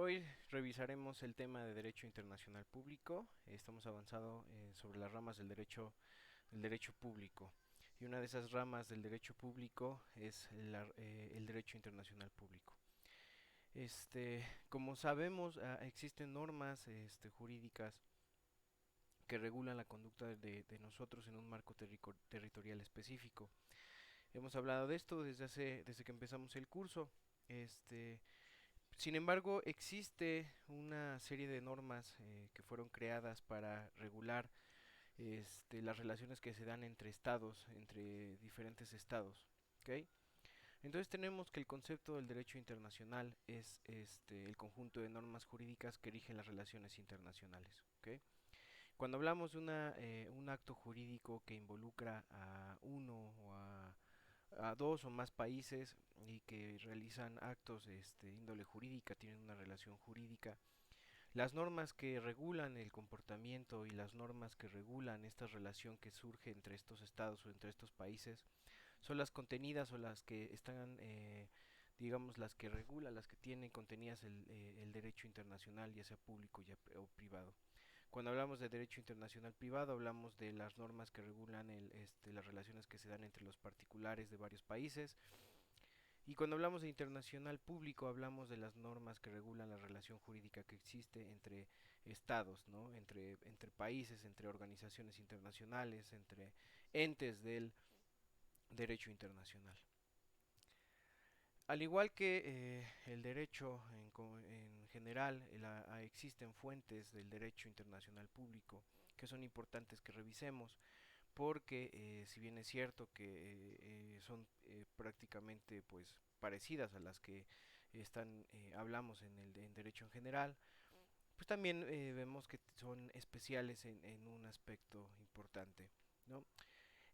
Hoy revisaremos el tema de derecho internacional público. Estamos avanzando sobre las ramas del derecho público. Y una de esas ramas del derecho público es el derecho internacional público. Como sabemos, existen normas jurídicas que regulan la conducta de nosotros en un marco territorial específico. Hemos hablado de esto desde que empezamos el curso. Este, Sin embargo, existe una serie de normas que fueron creadas para regular las relaciones que se dan entre estados, entre diferentes estados. ¿Ok? Entonces tenemos que el concepto del derecho internacional es el conjunto de normas jurídicas que rigen las relaciones internacionales. ¿Ok? Cuando hablamos de un acto jurídico que involucra a uno a dos o más países y que realizan actos de índole jurídica, tienen una relación jurídica, las normas que regulan el comportamiento y las normas que regulan esta relación que surge entre estos estados o entre estos países son las contenidas o las que están, digamos, las que regulan, las que tienen contenidas el derecho internacional, ya sea público o privado. Cuando hablamos de derecho internacional privado, hablamos de las normas que regulan las relaciones que se dan entre los particulares de varios países. Y cuando hablamos de internacional público, hablamos de las normas que regulan la relación jurídica que existe entre estados, ¿no? Entre países, entre organizaciones internacionales, entre entes del derecho internacional. Al igual que el derecho en general, existen fuentes del derecho internacional público que son importantes que revisemos porque si bien es cierto que son prácticamente pues parecidas a las que hablamos en derecho en general, pues también vemos que son especiales en un aspecto importante, ¿no?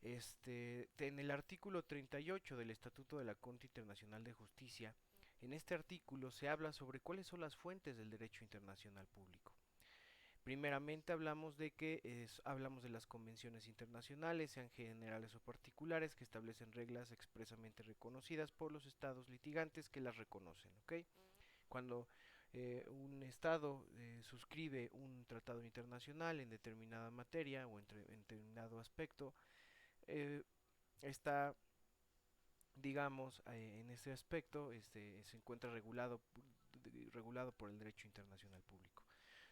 En el artículo 38 del Estatuto de la Corte Internacional de Justicia, en este artículo se habla sobre cuáles son las fuentes del derecho internacional público. Primeramente hablamos de las convenciones internacionales, sean generales o particulares, que establecen reglas expresamente reconocidas por los estados litigantes que las reconocen, ¿ok? Cuando un estado suscribe un tratado internacional en determinada materia o en determinado aspecto, eh, está, digamos, en ese aspecto, se encuentra regulado por el derecho internacional público.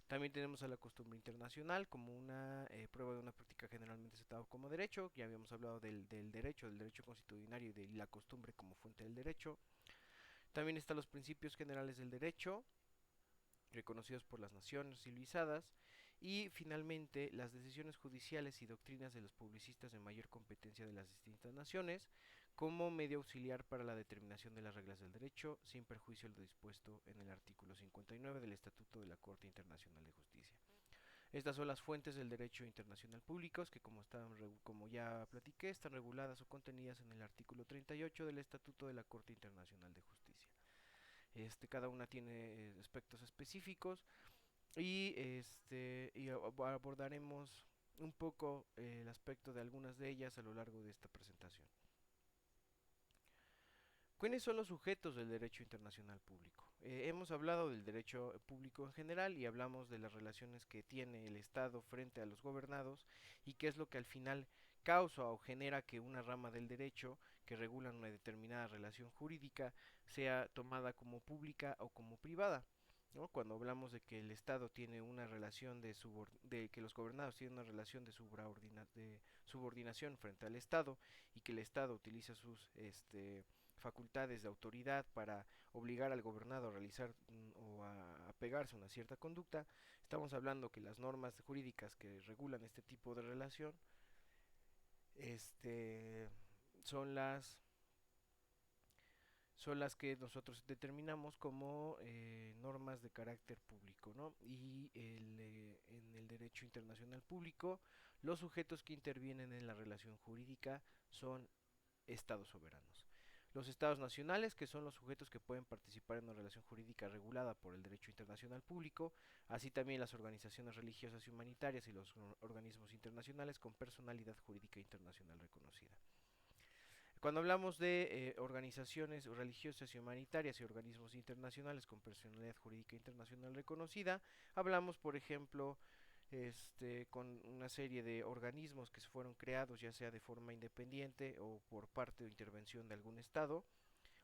También tenemos a la costumbre internacional como una prueba de una práctica generalmente aceptada como derecho. Ya habíamos hablado del derecho constitucional y de la costumbre como fuente del derecho. También están los principios generales del derecho, reconocidos por las naciones civilizadas, y finalmente las decisiones judiciales y doctrinas de los publicistas de mayor competencia de las distintas naciones como medio auxiliar para la determinación de las reglas del derecho, sin perjuicio de lo dispuesto en el artículo 59 del Estatuto de la Corte Internacional de Justicia. Estas son las fuentes del derecho internacional públicos que, como ya platiqué, están reguladas o contenidas en el artículo 38 del Estatuto de la Corte Internacional de Justicia. Cada una tiene aspectos específicos y abordaremos un poco el aspecto de algunas de ellas a lo largo de esta presentación. ¿Cuáles son los sujetos del derecho internacional público? Hemos hablado del derecho público en general y hablamos de las relaciones que tiene el Estado frente a los gobernados y qué es lo que al final causa o genera que una rama del derecho que regula una determinada relación jurídica sea tomada como pública o como privada. ¿No? Cuando hablamos de que el Estado tiene una relación de que los gobernados tienen una relación de subordinación frente al Estado y que el Estado utiliza sus facultades de autoridad para obligar al gobernado a realizar o a pegarse a una cierta conducta, estamos hablando que las normas jurídicas que regulan este tipo de relación este, son las son las que nosotros determinamos como normas de carácter público, ¿no? Y en el derecho internacional público, los sujetos que intervienen en la relación jurídica son estados soberanos. Los estados nacionales, que son los sujetos que pueden participar en una relación jurídica regulada por el derecho internacional público, así también las organizaciones religiosas y humanitarias y los organismos internacionales con personalidad jurídica internacional reconocida. Cuando hablamos de organizaciones religiosas y humanitarias y organismos internacionales con personalidad jurídica internacional reconocida, hablamos, por ejemplo, con una serie de organismos que se fueron creados ya sea de forma independiente o por parte o intervención de algún estado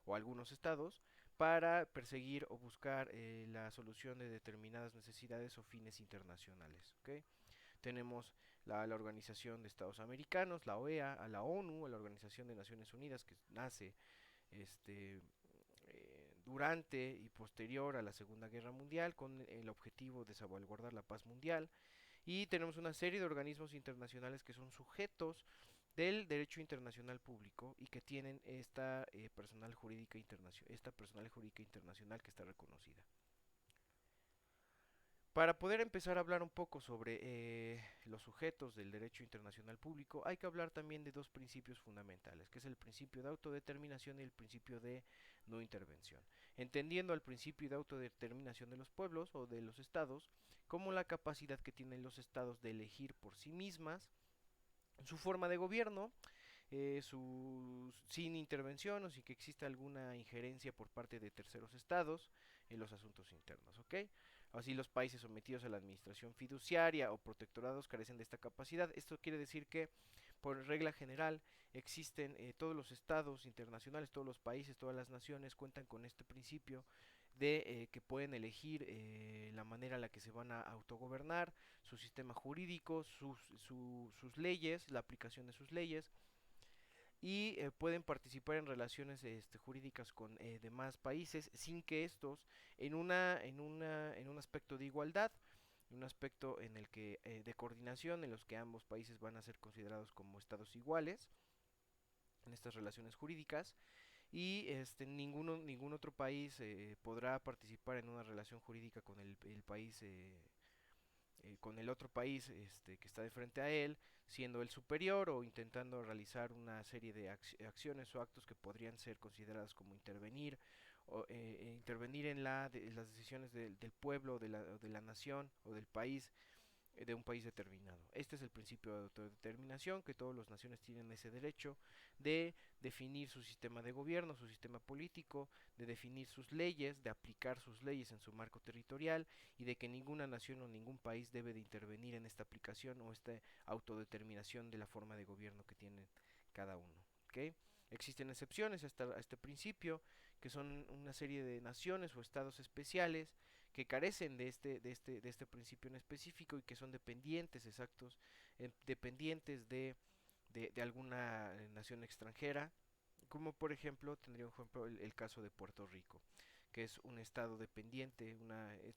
o algunos estados para perseguir o buscar la solución de determinadas necesidades o fines internacionales. ¿Ok? Tenemos la Organización de Estados Americanos, la OEA, a la ONU, a la Organización de Naciones Unidas, que nace este, durante y posterior a la Segunda Guerra Mundial con el objetivo de salvaguardar la paz mundial. Y tenemos una serie de organismos internacionales que son sujetos del derecho internacional público y que tienen esta personal jurídica internacional que está reconocida. Para poder empezar a hablar un poco sobre los sujetos del derecho internacional público, hay que hablar también de dos principios fundamentales, que es el principio de autodeterminación y el principio de no intervención. Entendiendo al principio de autodeterminación de los pueblos o de los estados como la capacidad que tienen los estados de elegir por sí mismas su forma de gobierno, sin intervención o sin que exista alguna injerencia por parte de terceros estados en los asuntos internos, ¿ok? Así los países sometidos a la administración fiduciaria o protectorados carecen de esta capacidad. Esto quiere decir que, por regla general, existen todos los estados internacionales, todos los países, todas las naciones cuentan con este principio de que pueden elegir la manera en la que se van a autogobernar, su sistema jurídico, sus leyes, la aplicación de sus leyes, y pueden participar en relaciones jurídicas con demás países sin que estos en un aspecto de igualdad, en un aspecto en el que de coordinación en los que ambos países van a ser considerados como estados iguales en estas relaciones jurídicas, y ningún otro país podrá participar en una relación jurídica con el país con el otro país que está de frente a él, siendo el superior o intentando realizar una serie de acciones o actos que podrían ser consideradas como intervenir o intervenir en las decisiones del pueblo, de la nación o del país de un país determinado. Este es el principio de autodeterminación, que todas las naciones tienen ese derecho de definir su sistema de gobierno, su sistema político, de definir sus leyes, de aplicar sus leyes en su marco territorial y de que ninguna nación o ningún país debe de intervenir en esta aplicación o esta autodeterminación de la forma de gobierno que tiene cada uno. ¿Okay? Existen excepciones a este principio, que son una serie de naciones o estados especiales que carecen de este principio en específico y que son dependientes, exactos, dependientes de alguna nación extranjera, como por ejemplo, tendría un ejemplo el caso de Puerto Rico, que es un estado dependiente,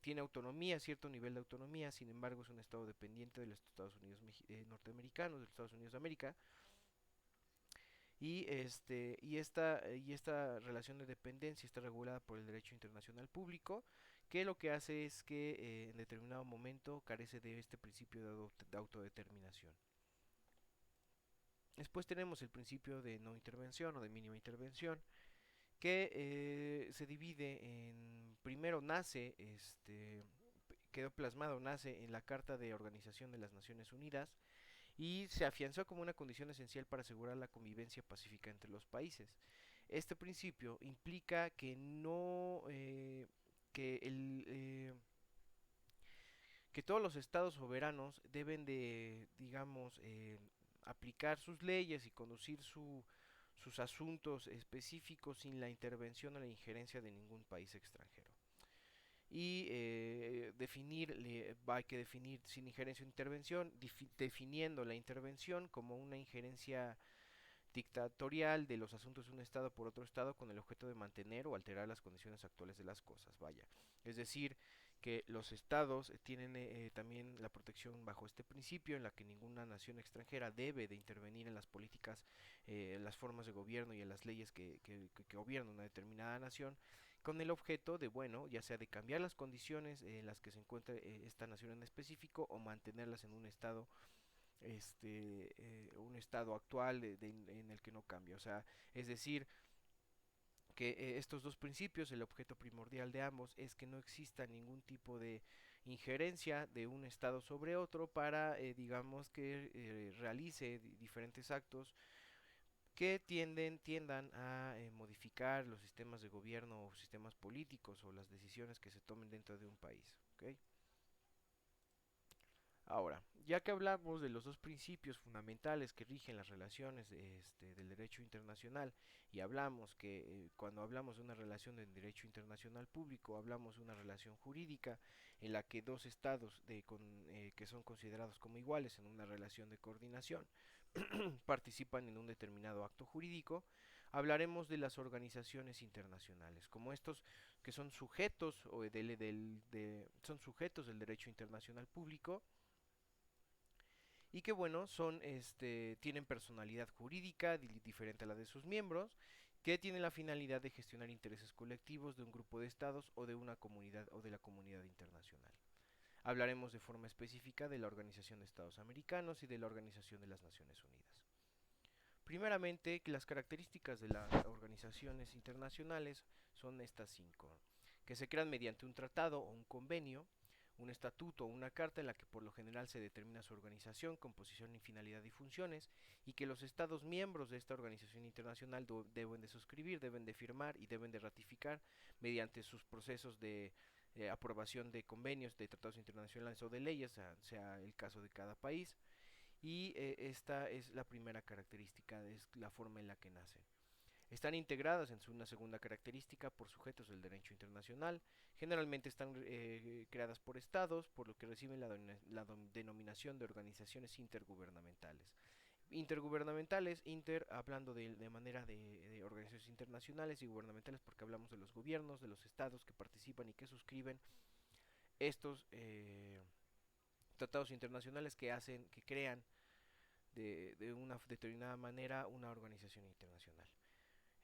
tiene autonomía, cierto nivel de autonomía, sin embargo es un estado dependiente de los Estados Unidos norteamericanos, de los Estados Unidos de América, y esta relación de dependencia está regulada por el derecho internacional público, que lo que hace es que en determinado momento carece de este principio de autodeterminación. Después tenemos el principio de no intervención o de mínima intervención, que se divide primero quedó plasmado, nace en la Carta de Organización de las Naciones Unidas, y se afianzó como una condición esencial para asegurar la convivencia pacífica entre los países. Este principio implica que no que el que todos los estados soberanos deben de, digamos, aplicar sus leyes y conducir sus asuntos específicos sin la intervención o la injerencia de ningún país extranjero. Y hay que definir sin injerencia o intervención, definiendo la intervención como una injerencia dictatorial de los asuntos de un estado por otro estado con el objeto de mantener o alterar las condiciones actuales de las cosas, vaya. Es decir, que los estados tienen también la protección bajo este principio en la que ninguna nación extranjera debe de intervenir en las políticas, las formas de gobierno y en las leyes que gobiernan una determinada nación, con el objeto de, bueno, ya sea de cambiar las condiciones en las que se encuentra esta nación en específico o mantenerlas en un estado actual en el que no cambia. O sea, es decir, que estos dos principios, el objeto primordial de ambos es que no exista ningún tipo de injerencia de un estado sobre otro para, digamos, que realice diferentes actos que tiendan a modificar los sistemas de gobierno o sistemas políticos o las decisiones que se tomen dentro de un país. ¿Ok? Ahora, ya que hablamos de los dos principios fundamentales que rigen las relaciones del derecho internacional y hablamos que cuando hablamos de una relación de derecho internacional público, hablamos de una relación jurídica en la que dos estados que son considerados como iguales en una relación de coordinación participan en un determinado acto jurídico, hablaremos de las organizaciones internacionales, como estos que son sujetos son sujetos del derecho internacional público y que bueno, tienen personalidad jurídica diferente a la de sus miembros, que tienen la finalidad de gestionar intereses colectivos de un grupo de estados o de una comunidad o de la comunidad internacional. Hablaremos de forma específica de la Organización de Estados Americanos y de la Organización de las Naciones Unidas. Primeramente, las características de las organizaciones internacionales son estas cinco, que se crean mediante un tratado o un convenio, un estatuto o una carta en la que por lo general se determina su organización, composición y finalidad y funciones, y que los estados miembros de esta organización internacional deben de suscribir, deben de firmar y deben de ratificar mediante sus procesos de aprobación de convenios, de tratados internacionales o de leyes, sea el caso de cada país. Y esta es la primera característica, es la forma en la que nacen. Están integradas en una segunda característica por sujetos del derecho internacional. Generalmente están creadas por estados, por lo que reciben la denominación de organizaciones intergubernamentales. Intergubernamentales, hablando de manera de organizaciones internacionales y gubernamentales, porque hablamos de los gobiernos, de los estados que participan y que suscriben estos tratados internacionales que crean de una determinada manera una organización internacional.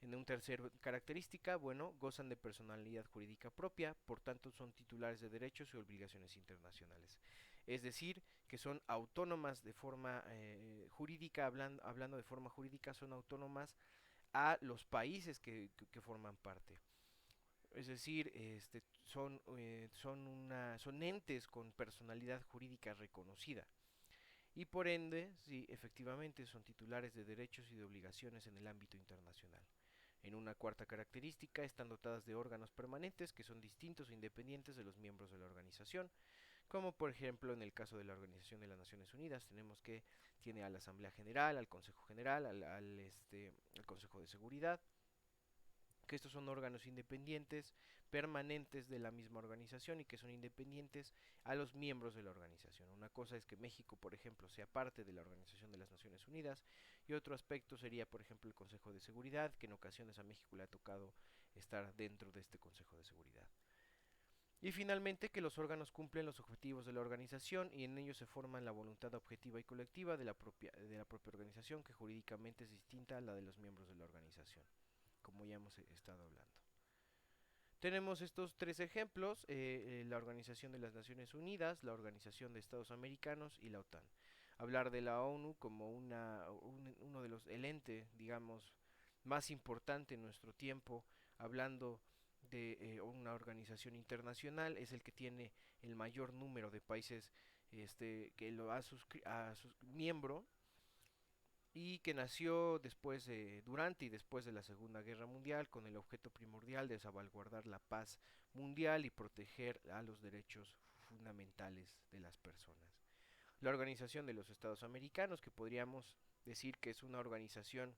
En un tercer característica, bueno, gozan de personalidad jurídica propia, por tanto son titulares de derechos y obligaciones internacionales. Es decir, que son autónomas de forma jurídica, hablando de forma jurídica, son autónomas a los países que forman parte. Es decir, son entes con personalidad jurídica reconocida y por ende, sí, efectivamente son titulares de derechos y de obligaciones en el ámbito internacional. En una cuarta característica, están dotadas de órganos permanentes que son distintos e independientes de los miembros de la organización, como por ejemplo en el caso de la Organización de las Naciones Unidas, tenemos que tiene a la Asamblea General, al Consejo General, al Consejo de Seguridad, que estos son órganos independientes, permanentes de la misma organización y que son independientes a los miembros de la organización. Una cosa es que México, por ejemplo, sea parte de la Organización de las Naciones Unidas y otro aspecto sería, por ejemplo, el Consejo de Seguridad, que en ocasiones a México le ha tocado estar dentro de este Consejo de Seguridad. Y finalmente que los órganos cumplen los objetivos de la organización y en ellos se forman la voluntad objetiva y colectiva de la propia organización que jurídicamente es distinta a la de los miembros de la organización, como ya hemos estado hablando. Tenemos estos tres ejemplos, la Organización de las Naciones Unidas, la Organización de Estados Americanos y la OTAN. Hablar de la ONU como uno de los, el ente, digamos, más importante en nuestro tiempo, hablando de una organización internacional, es el que tiene el mayor número de países que lo ha a sus miembro y que nació durante y después de la Segunda Guerra Mundial con el objeto primordial de salvaguardar la paz mundial y proteger a los derechos fundamentales de las personas. La Organización de los Estados Americanos, que podríamos decir que es una organización,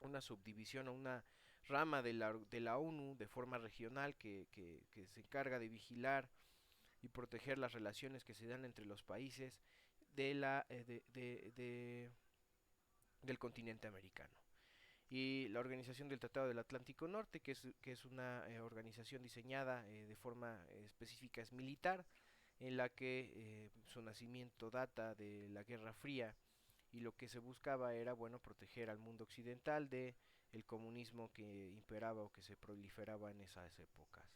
una subdivisión o una rama de la ONU de forma regional que se encarga de vigilar y proteger las relaciones que se dan entre los países de la, del continente americano. Y la Organización del Tratado del Atlántico Norte, que es una organización diseñada de forma específica, es militar, en la que su nacimiento data de la Guerra Fría y lo que se buscaba era, bueno, proteger al mundo occidental de el comunismo que imperaba o que se proliferaba en esas épocas.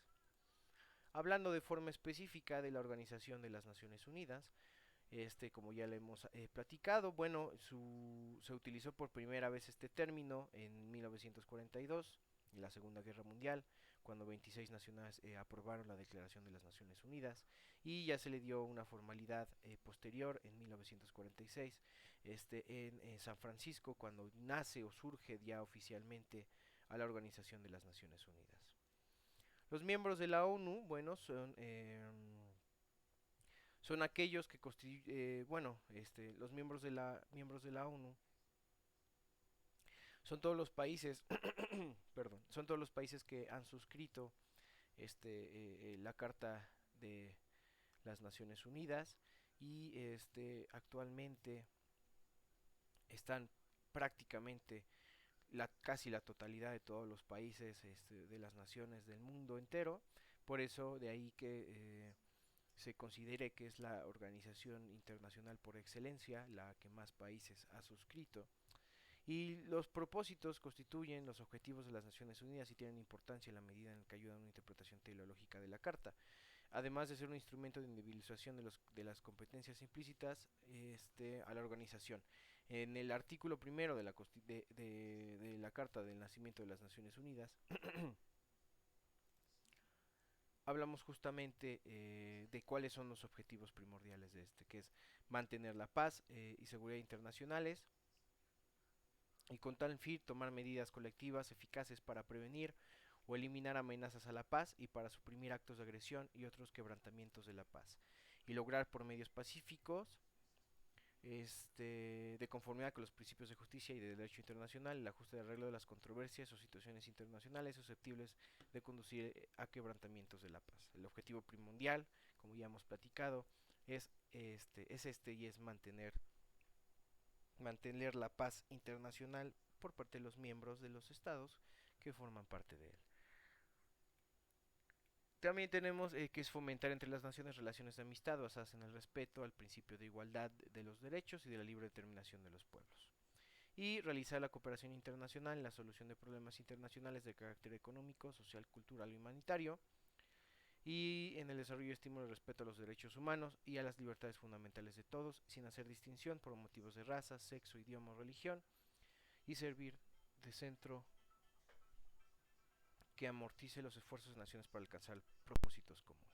Hablando de forma específica de la Organización de las Naciones Unidas, como ya le hemos platicado, bueno, se utilizó por primera vez este término en 1942, en la Segunda Guerra Mundial, cuando 26 naciones aprobaron la Declaración de las Naciones Unidas, y ya se le dio una formalidad posterior en 1946 en San Francisco, cuando nace o surge ya oficialmente a la Organización de las Naciones Unidas. Los miembros de la ONU, bueno, son aquellos que bueno, los miembros de la ONU son todos los países, perdón, son todos los países que han suscrito la Carta de las Naciones Unidas, y actualmente están prácticamente casi la totalidad de todos los países de las naciones del mundo entero. Por eso de ahí que se considere que es la organización internacional por excelencia, la que más países ha suscrito. Y los propósitos constituyen los objetivos de las Naciones Unidas y tienen importancia en la medida en que ayudan a una interpretación teleológica de la Carta, además de ser un instrumento de individualización de las competencias implícitas a la organización. En el artículo primero de de la Carta del Nacimiento de las Naciones Unidas hablamos justamente de cuáles son los objetivos primordiales de que es mantener la paz y seguridad internacionales, y con tal fin tomar medidas colectivas eficaces para prevenir o eliminar amenazas a la paz y para suprimir actos de agresión y otros quebrantamientos de la paz, y lograr por medios pacíficos, de conformidad con los principios de justicia y de derecho internacional, el ajuste de arreglo de las controversias o situaciones internacionales susceptibles de conducir a quebrantamientos de la paz. El objetivo primordial, como ya hemos platicado, y es mantener la paz internacional por parte de los miembros de los estados que forman parte de él. También tenemos que es fomentar entre las naciones relaciones de amistad basadas en el respeto al principio de igualdad de los derechos y de la libre determinación de los pueblos. Y realizar la cooperación internacional en la solución de problemas internacionales de carácter económico, social, cultural y humanitario, y en el desarrollo y estímulo del respeto a los derechos humanos y a las libertades fundamentales de todos, sin hacer distinción por motivos de raza, sexo, idioma o religión, y servir de centro que amortice los esfuerzos de naciones para alcanzar propósitos comunes.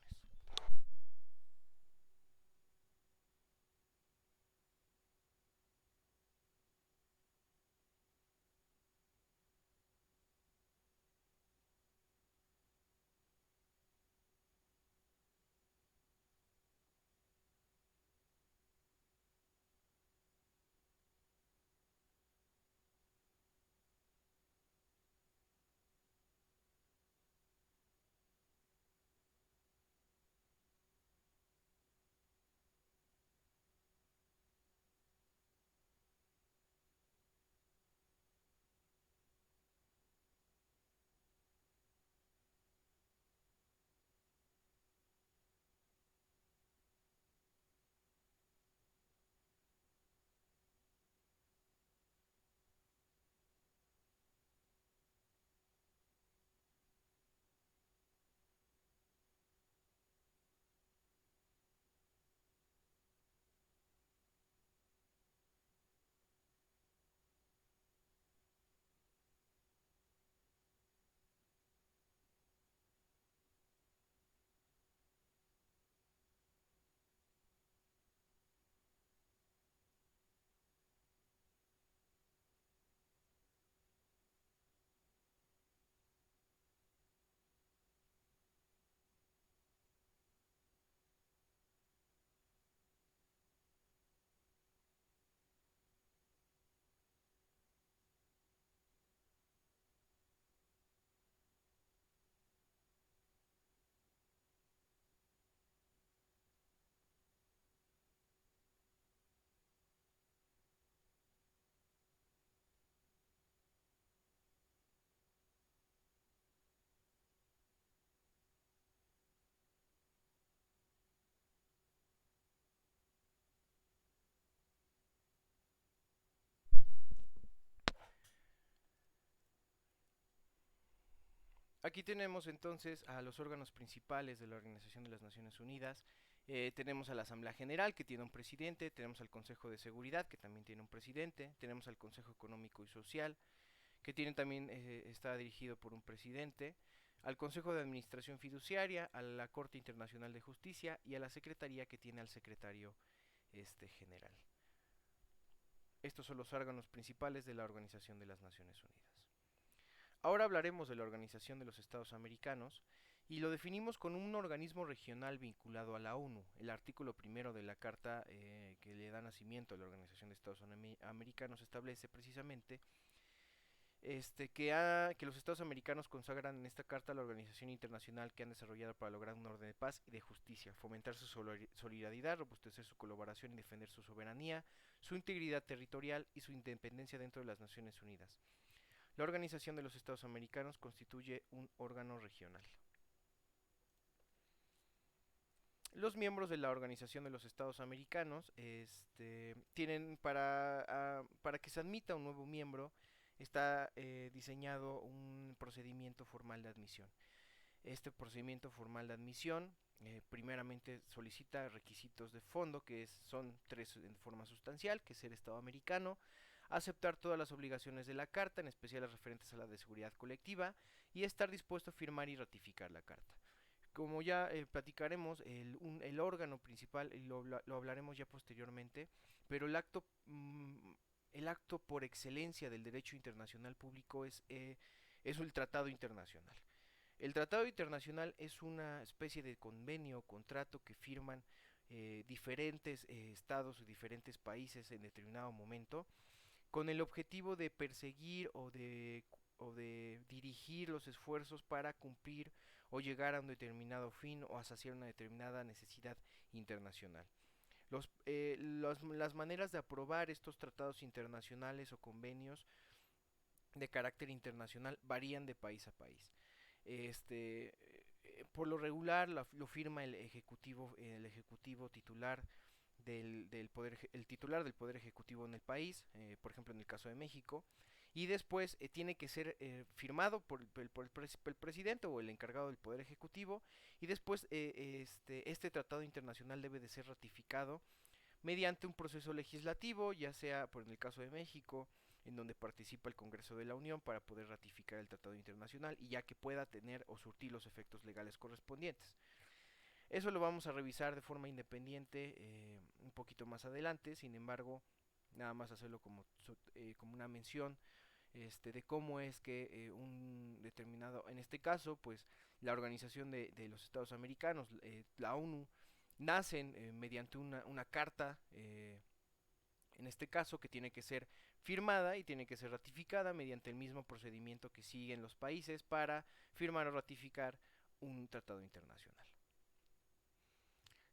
Aquí tenemos entonces a los órganos principales de la Organización de las Naciones Unidas. Tenemos a la Asamblea General, que tiene un presidente; tenemos al Consejo de Seguridad, que también tiene un presidente; tenemos al Consejo Económico y Social, que tiene también está dirigido por un presidente. al Consejo de Administración Fiduciaria, a la Corte Internacional de Justicia y a la Secretaría que tiene al Secretario General. Estos son los órganos principales de la Organización de las Naciones Unidas. Ahora hablaremos de la Organización de los Estados Americanos y lo definimos con un organismo regional vinculado a la ONU. El artículo primero de la carta que le da nacimiento a la Organización de Estados Americanos establece precisamente que los Estados americanos consagran en esta carta la organización internacional que han desarrollado para lograr un orden de paz y de justicia, fomentar su solidaridad, robustecer su colaboración y defender su soberanía, su integridad territorial y su independencia dentro de las Naciones Unidas. La Organización de los Estados Americanos constituye un órgano regional. Los miembros de la Organización de los Estados Americanos tienen para que se admita un nuevo miembro, está diseñado un procedimiento formal de admisión. Este procedimiento formal de admisión primeramente solicita requisitos de fondo, que son tres en forma sustancial, que es ser Estado americano, aceptar todas las obligaciones de la Carta, en especial las referentes a la de seguridad colectiva, y estar dispuesto a firmar y ratificar la Carta. Como ya platicaremos, el órgano principal, lo hablaremos ya posteriormente, pero el acto por excelencia del derecho internacional público es el Tratado Internacional. El Tratado Internacional es una especie de convenio o contrato que firman diferentes estados y diferentes países en determinado momento con el objetivo de perseguir o de dirigir los esfuerzos para cumplir o llegar a un determinado fin o a saciar una determinada necesidad internacional. Las maneras de aprobar estos tratados internacionales o convenios de carácter internacional varían de país a país. Por lo regular lo firma el ejecutivo titular del poder, el titular del poder ejecutivo en el país, por ejemplo en el caso de México, y después tiene que ser firmado por el presidente o el encargado del poder ejecutivo, y después este tratado internacional debe de ser ratificado mediante un proceso legislativo, ya sea por el caso de México, en donde participa el Congreso de la Unión para poder ratificar el tratado internacional y ya que pueda tener o surtir los efectos legales correspondientes. Eso lo vamos a revisar de forma independiente un poquito más adelante, sin embargo, nada más hacerlo como una mención de cómo es que un determinado, en este caso, pues la Organización de los Estados Americanos, la ONU, nacen mediante una carta, en este caso, que tiene que ser firmada y tiene que ser ratificada mediante el mismo procedimiento que siguen los países para firmar o ratificar un tratado internacional.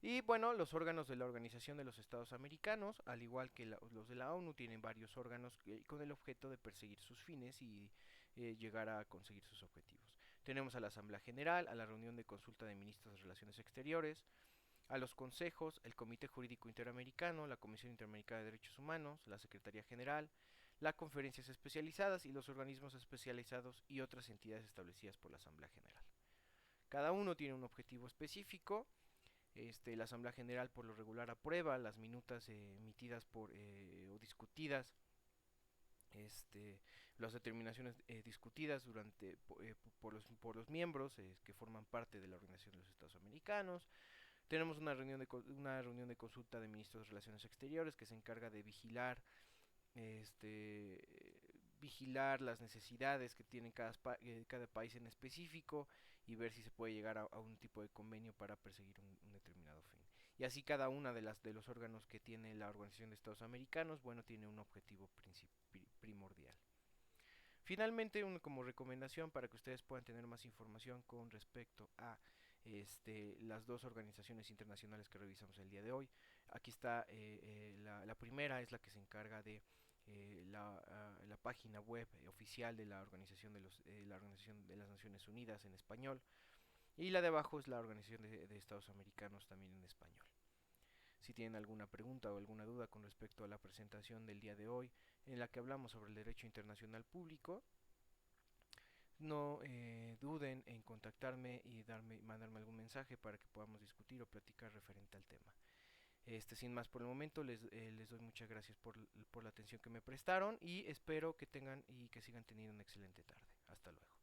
Y bueno, los órganos de la Organización de los Estados Americanos, al igual que los de la ONU, tienen varios órganos con el objeto de perseguir sus fines y llegar a conseguir sus objetivos. Tenemos a la Asamblea General, a la reunión de consulta de ministros de Relaciones Exteriores, a los consejos, el Comité Jurídico Interamericano, la Comisión Interamericana de Derechos Humanos, la Secretaría General, las conferencias especializadas y los organismos especializados y otras entidades establecidas por la Asamblea General. Cada uno tiene un objetivo específico. La Asamblea General por lo regular aprueba las minutas emitidas o discutidas, las determinaciones discutidas por los miembros que forman parte de la Organización de los Estados Americanos. Tenemos una reunión de consulta de ministros de Relaciones Exteriores que se encarga de vigilar las necesidades que tiene cada país en específico y ver si se puede llegar a un tipo de convenio para perseguir un determinado fin. Y así cada una de los órganos que tiene la Organización de Estados Americanos, bueno, tiene un objetivo primordial. Finalmente, como recomendación para que ustedes puedan tener más información con respecto a las dos organizaciones internacionales que revisamos el día de hoy. Aquí está la primera, es la que se encarga de la página web oficial de la Organización la Organización de las Naciones Unidas en español, y la de abajo es la Organización de Estados Americanos también en español. Si tienen alguna pregunta o alguna duda con respecto a la presentación del día de hoy, en la que hablamos sobre el derecho internacional público, no duden en contactarme y mandarme algún mensaje para que podamos discutir o platicar referente al tema. Sin más por el momento, les doy muchas gracias por la atención que me prestaron y espero que tengan y que sigan teniendo una excelente tarde. Hasta luego.